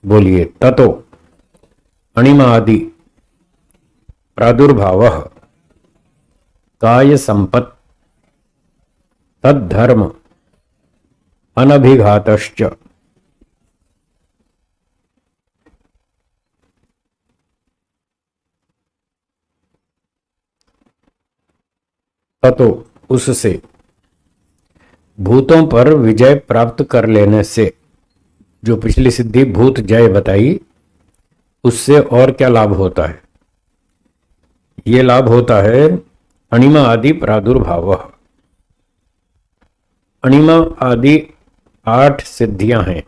बोलिए। ततो अणिमादि प्रादुर्भावः काय संपत् तद्धर्म अनभिघातश्च। ततो उससे, भूतों पर विजय प्राप्त कर लेने से, जो पिछली सिद्धि भूत जय बताई, उससे और क्या लाभ होता है? ये लाभ होता है अणिमा आदि प्रादुर्भाव। अणिमा आदि 8 सिद्धियां हैं।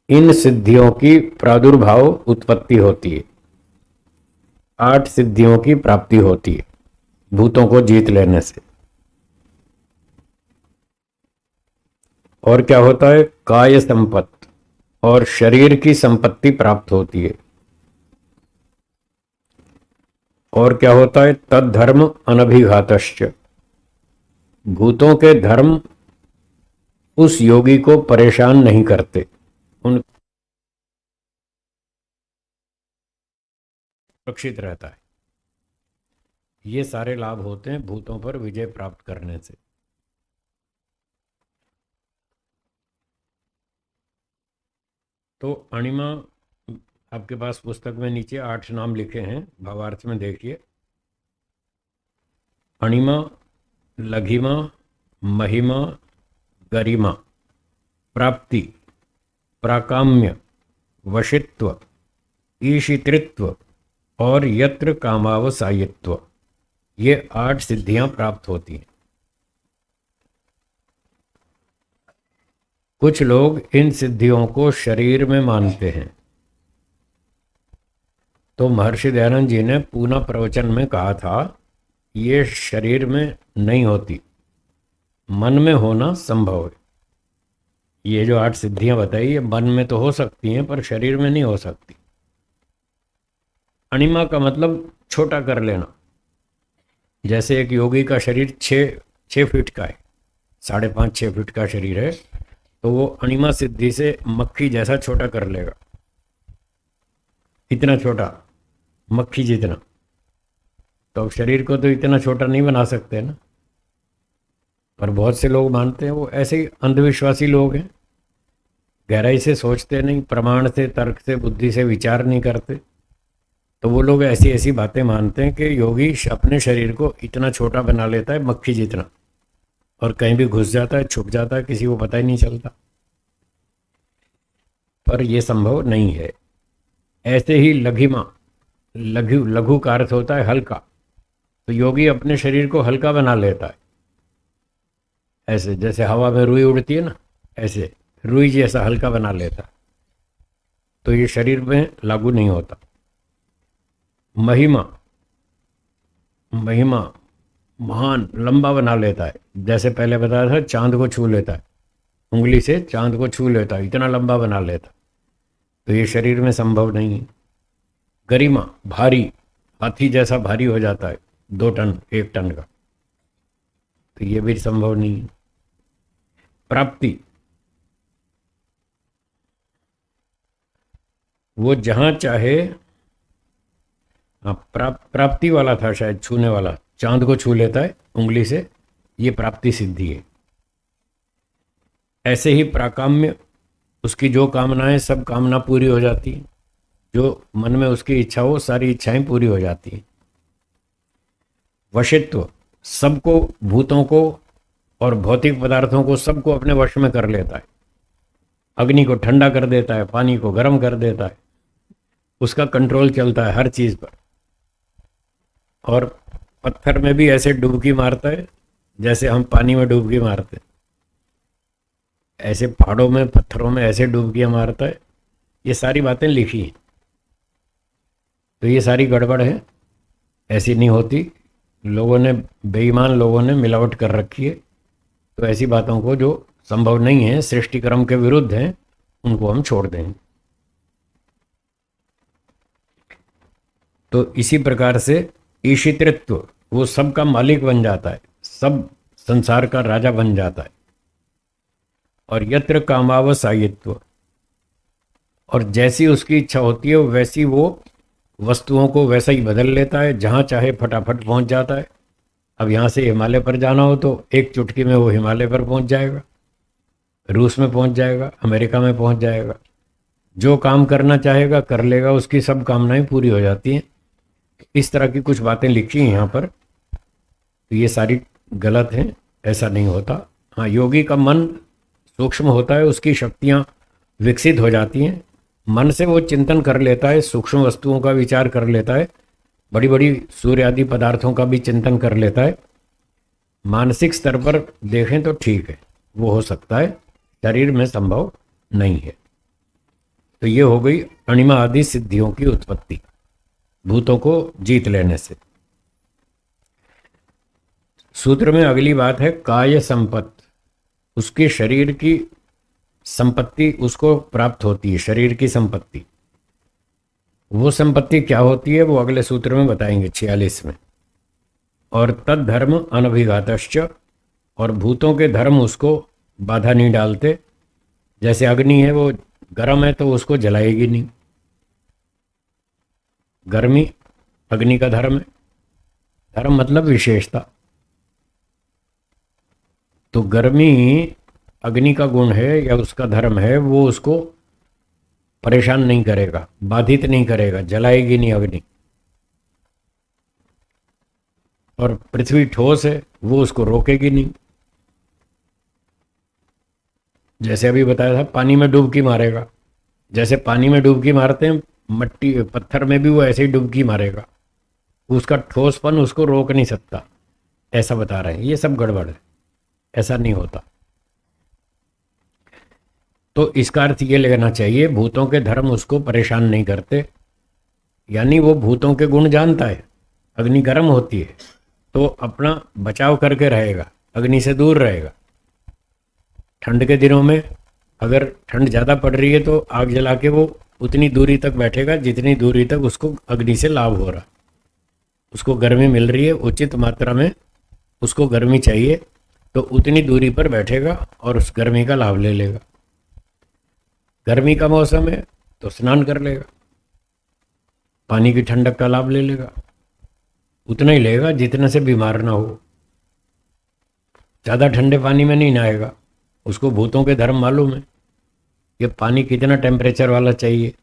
इन सिद्धियों की प्रादुर्भाव उत्पत्ति होती है, 8 सिद्धियों की प्राप्ति होती है भूतों को जीत लेने से। और क्या होता है? काय संपत्ति, और शरीर की संपत्ति प्राप्त होती है। और क्या होता है? तद्धर्म अनभिघातश्च, भूतों के धर्म उस योगी को परेशान नहीं करते, उन सुरक्षित रहता है। ये सारे लाभ होते हैं भूतों पर विजय प्राप्त करने से। तो अणिमा, आपके पास पुस्तक में नीचे 8 नाम लिखे हैं, भावार्थ में देखिए। अणिमा, लघिमा, महिमा, गरिमा, प्राप्ति, प्राकाम्य, वशित्व, ईशितृत्व और यत्र कामावसायित्व, ये 8 सिद्धियां प्राप्त होती हैं। कुछ लोग इन सिद्धियों को शरीर में मानते हैं, तो महर्षि दयानंद जी ने पूना प्रवचन में कहा था, ये शरीर में नहीं होती, मन में होना संभव है। ये जो 8 सिद्धियां बताई, ये मन में तो हो सकती हैं पर शरीर में नहीं हो सकती। अणिमा का मतलब छोटा कर लेना। जैसे एक योगी का शरीर 6 फीट का है, 5.5-6 फीट का शरीर है, तो वो अणिमा सिद्धि से मक्खी जैसा छोटा कर लेगा। इतना छोटा, मक्खी जितना। तो अब शरीर को तो इतना छोटा नहीं बना सकते ना, पर बहुत से लोग मानते हैं। वो ऐसे ही अंधविश्वासी लोग हैं, गहराई से सोचते नहीं, प्रमाण से, तर्क से, बुद्धि से विचार नहीं करते। तो वो लोग ऐसी ऐसी बातें मानते हैं कि योगी अपने शरीर को इतना छोटा बना लेता है, मक्खी जितना, और कहीं भी घुस जाता है, छुप जाता है, किसी को पता ही नहीं चलता। पर यह संभव नहीं है। ऐसे ही लघिमा, लघु, लघु का अर्थ होता है हल्का, तो योगी अपने शरीर को हल्का बना लेता है। ऐसे जैसे हवा में रुई उड़ती है ना, ऐसे रुई जैसा हल्का बना लेता है। तो ये शरीर में लागू नहीं होता। महिमा, महिमा महान, लंबा बना लेता है। जैसे पहले बताया था, चांद को छू लेता है, उंगली से चांद को छू लेता है, इतना लंबा बना लेता। तो ये शरीर में संभव नहीं है। गरिमा, भारी, हाथी जैसा भारी हो जाता है, 2 टन, 1 टन का, तो ये भी संभव नहीं है। प्राप्ति, वो जहां चाहे, प्राप्ति वाला था शायद, छूने वाला, चांद को छू लेता है उंगली से, ये प्राप्ति सिद्धि है। ऐसे ही प्राकाम्य, उसकी जो कामनाएं, सब कामना पूरी हो जाती है। जो मन में उसकी इच्छा हो, सारी इच्छाएं पूरी हो जाती हैं। वशित्व, सबको, भूतों को और भौतिक पदार्थों को, सबको अपने वश में कर लेता है। अग्नि को ठंडा कर देता है, पानी को गर्म कर देता है, उसका कंट्रोल चलता है हर चीज पर। और पत्थर में भी ऐसे डुबकी मारता है जैसे हम पानी में डुबकी मारते हैं। ऐसे पहाड़ों में, पत्थरों में ऐसे डुबकियां मारता है। ये सारी बातें लिखी हैं। तो ये सारी गड़बड़ है, ऐसी नहीं होती। लोगों ने, बेईमान लोगों ने मिलावट कर रखी है। तो ऐसी बातों को जो संभव नहीं है, सृष्टि क्रम के विरुद्ध हैं, उनको हम छोड़ देंगे। तो इसी प्रकार से ईशितृत्व, वो सबका मालिक बन जाता है, सब संसार का राजा बन जाता है। और यत्र कामावसायित्व, और जैसी उसकी इच्छा होती है वैसी वो वस्तुओं को वैसा ही बदल लेता है, जहाँ चाहे फटाफट पहुंच जाता है। अब यहाँ से हिमालय पर जाना हो तो एक चुटकी में वो हिमालय पर पहुंच जाएगा, रूस में पहुंच जाएगा, अमेरिका में पहुंच जाएगा। जो काम करना चाहेगा कर लेगा, उसकी सब कामनाएं पूरी हो जाती हैं। इस तरह की कुछ बातें लिखी हैं यहाँ पर, तो ये सारी गलत हैं, ऐसा नहीं होता। हाँ, योगी का मन सूक्ष्म होता है, उसकी शक्तियाँ विकसित हो जाती हैं। मन से वो चिंतन कर लेता है, सूक्ष्म वस्तुओं का विचार कर लेता है, बड़ी बड़ी सूर्य आदि पदार्थों का भी चिंतन कर लेता है। मानसिक स्तर पर देखें तो ठीक है, वो हो सकता है, शरीर में संभव नहीं है। तो ये हो गई अणिमा आदि सिद्धियों की उत्पत्ति, भूतों को जीत लेने से। सूत्र में अगली बात है काय संपत्ति, उसके शरीर की संपत्ति उसको प्राप्त होती है, शरीर की संपत्ति। वो संपत्ति क्या होती है वो अगले सूत्र में बताएंगे 46 में। और तद धर्म अनभिघातश्च, और भूतों के धर्म उसको बाधा नहीं डालते। जैसे अग्नि है, वो गर्म है तो उसको जलाएगी नहीं, गर्मी अग्नि का धर्म है। धर्म मतलब विशेषता। तो गर्मी अग्नि का गुण है या उसका धर्म है, वो उसको परेशान नहीं करेगा, बाधित नहीं करेगा, जलाएगी नहीं अग्नि। और पृथ्वी ठोस है, वो उसको रोकेगी नहीं। जैसे अभी बताया था, पानी में डुबकी मारेगा, जैसे पानी में डुबकी मारते हैं, मट्टी पत्थर में भी वो ऐसे ही डुबकी मारेगा, उसका ठोसपन उसको रोक नहीं सकता, ऐसा बता रहे हैं। ये सब गड़बड़ है, ऐसा नहीं होता। तो इसका अर्थ ये लेना चाहिए, भूतों के धर्म उसको परेशान नहीं करते, यानी वो भूतों के गुण जानता है। अग्नि गर्म होती है तो अपना बचाव करके रहेगा, अग्नि से दूर रहेगा। ठंड के दिनों में अगर ठंड ज़्यादा पड़ रही है तो आग जला के वो उतनी दूरी तक बैठेगा जितनी दूरी तक उसको अग्नि से लाभ हो रहा, उसको गर्मी मिल रही है, उचित मात्रा में उसको गर्मी चाहिए, तो उतनी दूरी पर बैठेगा और उस गर्मी का लाभ ले लेगा। गर्मी का मौसम है तो स्नान कर लेगा, पानी की ठंडक का लाभ ले लेगा, उतना ही लेगा जितने से बीमार ना हो। ज़्यादा ठंडे पानी में नहीं नहाएगा, उसको भूतों के धर्म मालूम है कि पानी कितना टेम्परेचर वाला चाहिए।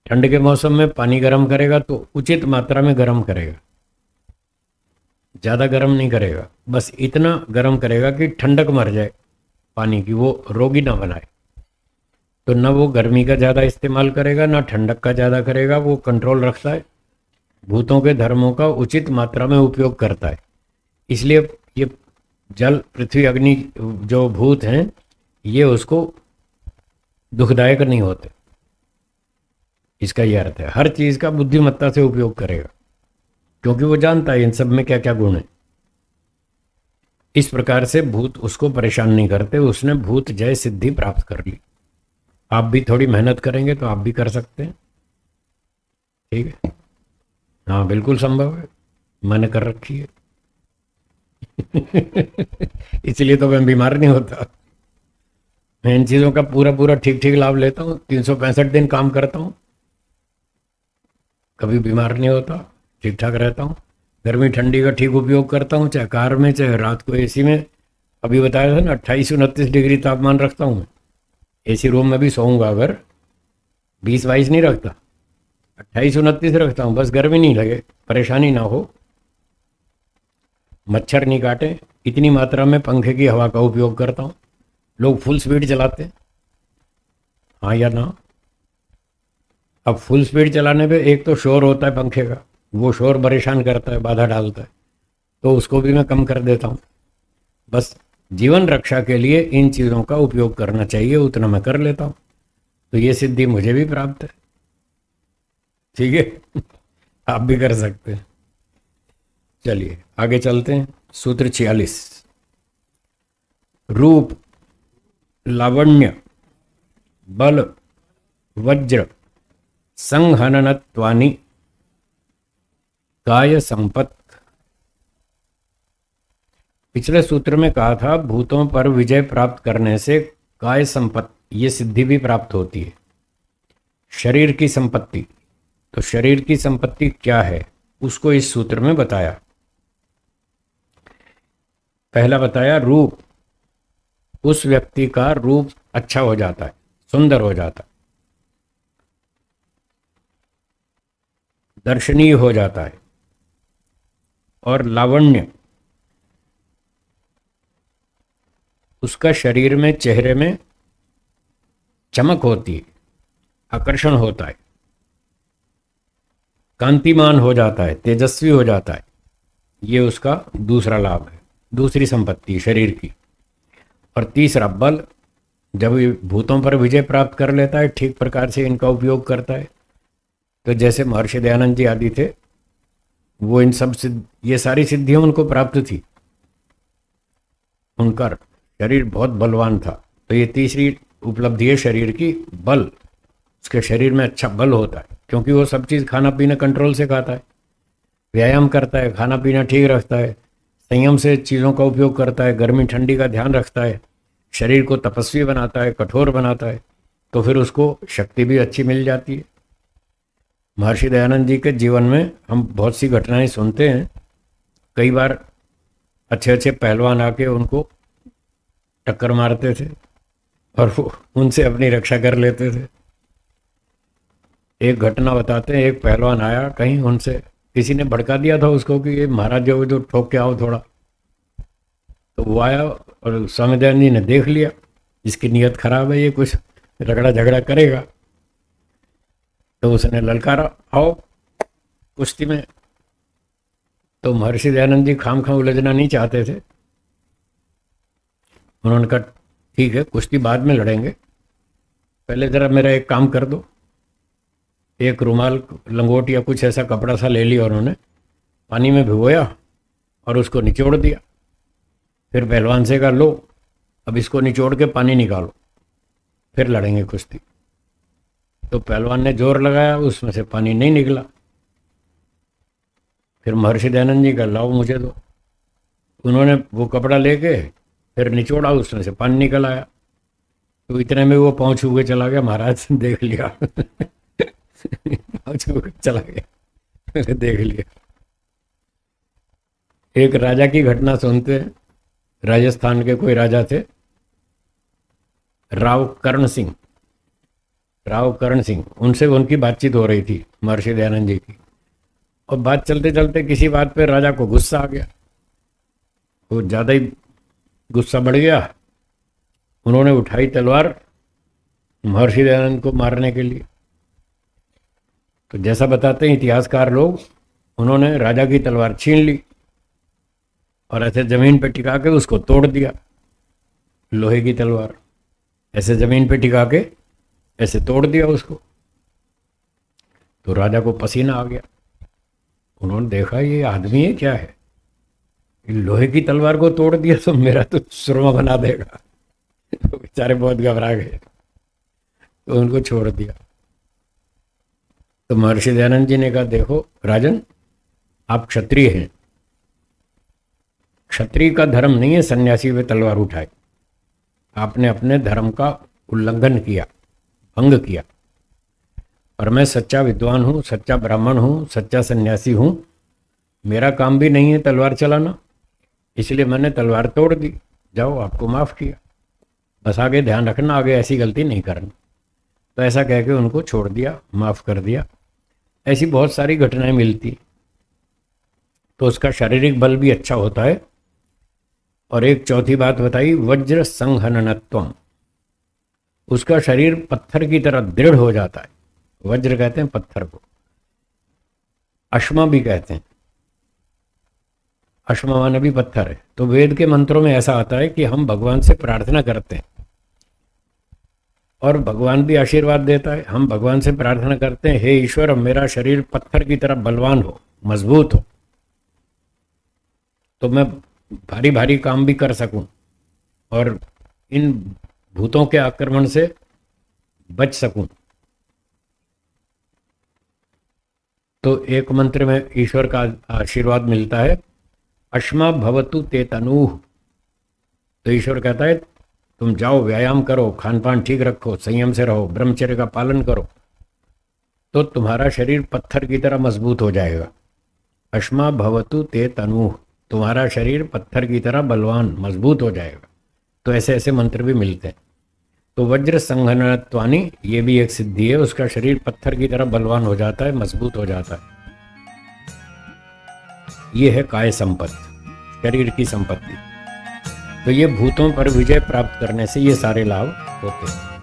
ठंड के मौसम में पानी गर्म करेगा तो उचित मात्रा में गर्म करेगा, ज़्यादा गर्म नहीं करेगा, बस इतना गर्म करेगा कि ठंडक मर जाए पानी की, वो रोगी ना बनाए। तो न वो गर्मी का ज़्यादा इस्तेमाल करेगा ना ठंडक का ज़्यादा करेगा, वो कंट्रोल रखता है, भूतों के धर्मों का उचित मात्रा में उपयोग करता है। इसलिए ये जल पृथ्वी अग्नि जो भूत हैं ये उसको दुखदायक नहीं होते, इसका ये अर्थ है। हर चीज़ का बुद्धिमत्ता से उपयोग करेगा क्योंकि वो जानता है इन सब में क्या क्या गुण है। इस प्रकार से भूत उसको परेशान नहीं करते, उसने भूत जय सिद्धि प्राप्त कर ली। आप भी थोड़ी मेहनत करेंगे तो आप भी कर सकते हैं, ठीक है। हाँ बिल्कुल संभव है, मैंने कर रखी है इसलिए तो मैं बीमार नहीं होता। मैं इन चीज़ों का पूरा पूरा ठीक ठीक लाभ लेता हूँ, 365 दिन काम करता हूँ, कभी बीमार नहीं होता, ठीक ठाक रहता हूँ। गर्मी ठंडी का ठीक उपयोग करता हूँ, चाहे कार में चाहे रात को एसी में। अभी बताया था ना 28-29 डिग्री तापमान रखता हूँ मैं, एसी रूम में भी सोऊंगा अगर 20-22 नहीं रखता, 28-29 रखता हूँ, बस गर्मी नहीं लगे, परेशानी ना हो, मच्छर नहीं काटे। इतनी मात्रा में पंखे की हवा का उपयोग करता हूँ। लोग फुल स्पीड चलाते हैं, हाँ या ना। अब फुल स्पीड चलाने पे एक तो शोर होता है पंखे का, वो शोर परेशान करता है, बाधा डालता है, तो उसको भी मैं कम कर देता हूँ। बस जीवन रक्षा के लिए इन चीज़ों का उपयोग करना चाहिए, उतना मैं कर लेता हूँ। तो ये सिद्धि मुझे भी प्राप्त है, ठीक है आप भी कर सकते हैं। चलिए आगे चलते हैं। सूत्र 46। रूप, लावण्य, बल, वज्र, संहननत्वानि काय संपत्। पिछले सूत्र में कहा था भूतों पर विजय प्राप्त करने से काय संपत्ति, ये सिद्धि भी प्राप्त होती है। शरीर की संपत्ति, तो शरीर की संपत्ति क्या है उसको इस सूत्र में बताया। पहला बताया रूप, उस व्यक्ति का रूप अच्छा हो जाता है, सुंदर हो जाता है, दर्शनीय हो जाता है। और लावण्य, उसका शरीर में, चेहरे में चमक होती है, आकर्षण होता है, कांतिमान हो जाता है, तेजस्वी हो जाता है। ये उसका दूसरा लाभ है, दूसरी संपत्ति शरीर की। और तीसरा बल, जब ये भूतों पर विजय प्राप्त कर लेता है, ठीक प्रकार से इनका उपयोग करता है, तो जैसे महर्षि दयानंद जी आदि थे, वो इन सब ये सारी सिद्धियां उनको प्राप्त थी, उनका शरीर बहुत बलवान था। तो ये तीसरी उपलब्धि है शरीर की, बल। उसके शरीर में अच्छा बल होता है, क्योंकि वो सब चीज़ खाना पीना कंट्रोल से खाता है, व्यायाम करता है, खाना पीना ठीक रखता है, संयम से चीज़ों का उपयोग करता है, गर्मी ठंडी का ध्यान रखता है, शरीर को तपस्वी बनाता है, कठोर बनाता है, तो फिर उसको शक्ति भी अच्छी मिल जाती है। महर्षि दयानंद जी के जीवन में हम बहुत सी घटनाएं सुनते हैं। कई बार अच्छे अच्छे पहलवान आके उनको टक्कर मारते थे और वो उनसे अपनी रक्षा कर लेते थे। एक घटना बताते हैं, एक पहलवान आया कहीं, उनसे किसी ने भड़का दिया था उसको कि ये महाराज जो ठोक के आओ थोड़ा। तो वो आया और स्वामी दयानंद जी ने देख लिया, इसकी नीयत खराब है, ये कुछ रगड़ा झगड़ा करेगा, तो उसने ललकारा, आओ कुश्ती में। तो महर्षि दयानंद जी खाम उलझना नहीं चाहते थे। उन्होंने कहा ठीक है, कुश्ती बाद में लड़ेंगे, पहले ज़रा मेरा एक काम कर दो। एक रुमाल, लंगोट या कुछ ऐसा कपड़ा सा ले लिया, उन्होंने पानी में भिगोया और उसको निचोड़ दिया। फिर पहलवान से कहा लो अब इसको निचोड़ के पानी निकालो, फिर लड़ेंगे कुश्ती। तो पहलवान ने जोर लगाया, उसमें से पानी नहीं निकला। फिर महर्षि दयानंद जी का लाओ मुझे दो। उन्होंने वो कपड़ा लेके फिर निचोड़ा, उसमें से पानी निकल आया। तो इतने में वो पाँव छू के चला गया, महाराज देख लिया पाँव छू के चला गया देख लिया। एक राजा की घटना सुनते हैं। राजस्थान के कोई राजा थे, राव कर्ण सिंह। राव कर्ण सिंह, उनसे उनकी बातचीत हो रही थी महर्षि दयानंद जी की, और बात चलते चलते किसी बात पे राजा को गुस्सा आ गया, वो ज़्यादा ही गुस्सा बढ़ गया। उन्होंने उठाई तलवार महर्षि दयानंद को मारने के लिए। तो जैसा बताते हैं इतिहासकार लोग, उन्होंने राजा की तलवार छीन ली और ऐसे जमीन पे टिका के उसको तोड़ दिया। लोहे की तलवार ऐसे जमीन पे टिका के ऐसे तोड़ दिया उसको। तो राजा को पसीना आ गया। उन्होंने देखा ये आदमी है क्या है, लोहे की तलवार को तोड़ दिया तो मेरा तो सुरमा बना देगा तो बेचारे बहुत घबरा गए, तो उनको छोड़ दिया। तो महर्षि दयानंद जी ने कहा देखो राजन, आप क्षत्रिय हैं, क्षत्रिय का धर्म नहीं है सन्यासी वे तलवार उठाए। आपने अपने धर्म का उल्लंघन किया, भंग किया। और मैं सच्चा विद्वान हूँ, सच्चा ब्राह्मण हूँ, सच्चा सन्यासी हूँ, मेरा काम भी नहीं है तलवार चलाना, इसलिए मैंने तलवार तोड़ दी। जाओ, आपको माफ़ किया, बस आगे ध्यान रखना, आगे ऐसी गलती नहीं करना। तो ऐसा कह के उनको छोड़ दिया, माफ़ कर दिया। ऐसी बहुत सारी घटनाएं मिलती। तो उसका शारीरिक बल भी अच्छा होता है। और एक चौथी बात बताई, वज्र संहननत्वम, उसका शरीर पत्थर की तरह दृढ़ हो जाता है। वज्र कहते हैं पत्थर को, अश्मा भी कहते हैं, अश्मा माने भी पत्थर है। तो वेद के मंत्रों में ऐसा आता है कि हम भगवान से प्रार्थना करते हैं और भगवान भी आशीर्वाद देता है। हम भगवान से प्रार्थना करते हैं, हे ईश्वर मेरा शरीर पत्थर की तरह बलवान हो, मजबूत हो, तो मैं भारी भारी काम भी कर सकूं और इन भूतों के आक्रमण से बच सकूं। तो एक मंत्र में ईश्वर का आशीर्वाद मिलता है, अश्मा भवतु ते तनूह। तो ईश्वर कहता है तुम जाओ, व्यायाम करो, खान पान ठीक रखो, संयम से रहो, ब्रह्मचर्य का पालन करो, तो तुम्हारा शरीर पत्थर की तरह मजबूत हो जाएगा। अश्मा भवतु ते तनु, तुम्हारा शरीर पत्थर की तरह बलवान मजबूत हो जाएगा। तो ऐसे ऐसे मंत्र भी मिलते हैं। तो वज्र संघनत्वानी, ये भी एक सिद्धि है, उसका शरीर पत्थर की तरह बलवान हो जाता है, मजबूत हो जाता है। ये है काय संपत्ति, शरीर की संपत्ति। तो ये भूतों पर विजय प्राप्त करने से ये सारे लाभ होते हैं।